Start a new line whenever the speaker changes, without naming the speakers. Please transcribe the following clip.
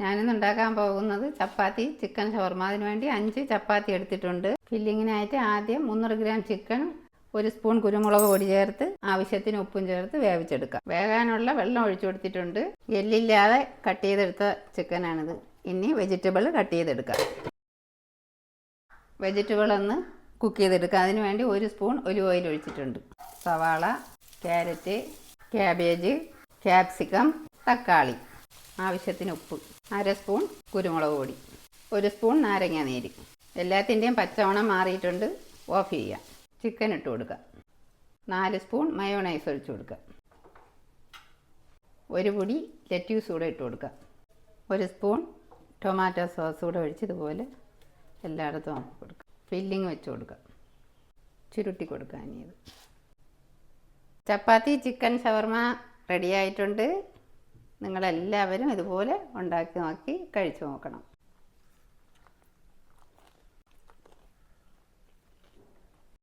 ഞാനിന്ന് ഉണ്ടാക്കാൻ പോകുന്നത് ചപ്പാത്തി ചിക്കൻ ഷവർമ. അതിന് വേണ്ടി 5 ചപ്പാത്തി എടുത്തിട്ടുണ്ട്. ഫില്ലിങ്ങിനായിട്ട് ആദ്യം 300 ഗ്രാം ചിക്കൻ 1 സ്പൂൺ കുരുമുളക് പൊടി ചേർത്ത് ആവശ്യത്തിന് ഉപ്പും ചേർത്ത് വേവിച്ചെടുക്കാം. വേകാനുള്ള വെള്ളം ഒഴിച്ചു കൊടുത്തിട്ടുണ്ട്. എല്ലില്ലാതെ കട്ട് ചെയ്തെടുത്ത ചിക്കനാണിത്. ഇനി വെജിറ്റബിൾ കട്ട് ചെയ്തെടുക്കാം. വെജിറ്റബിൾ ഒന്ന് കുക്ക് ചെയ്തെടുക്കാം. അതിന് വേണ്ടി 1 സ്പൂൺ ഒലിവ് ഓയിൽ ഒഴിച്ചിട്ടുണ്ട്. സവാള, ക്യാരറ്റ്, ക്യാബേജ്, ക്യാപ്സിക്കം, തക്കാളി, ആവശ്യത്തിന് ഉപ്പ്, 1/2 സ്പൂൺ കുരുമുളക് പൊടി, 1 സ്പൂൺ നാരങ്ങ നീര്. എല്ലാത്തിൻ്റെയും പച്ചമണം മാറിയിട്ടുണ്ട്. ഓഫ് ചെയ്യാം. ചിക്കൻ ഇട്ട് കൊടുക്കാം. 4 സ്പൂൺ മയോണൈസ് ഒഴിച്ച് കൊടുക്കാം. 1 പൊടി ലെറ്റ്യൂസ് കൂടെ ഇട്ട് കൊടുക്കാം. 1 സ്പൂൺ ടൊമാറ്റോ സോസ് കൂടെ ഒഴിച്ച് ഇതുപോലെ എല്ലായിടത്തും ആക്കി കൊടുക്കാം. ഫില്ലിങ് വെച്ച് കൊടുക്കാം. ചുരുട്ടി കൊടുക്കാം. ഇനിയത് ചപ്പാത്തി ചിക്കൻ ഷവർമ റെഡി ആയിട്ടുണ്ട്. നിങ്ങളെല്ലാവരും ഇതുപോലെ ഉണ്ടാക്കി നോക്കി കഴിച്ചു നോക്കണം.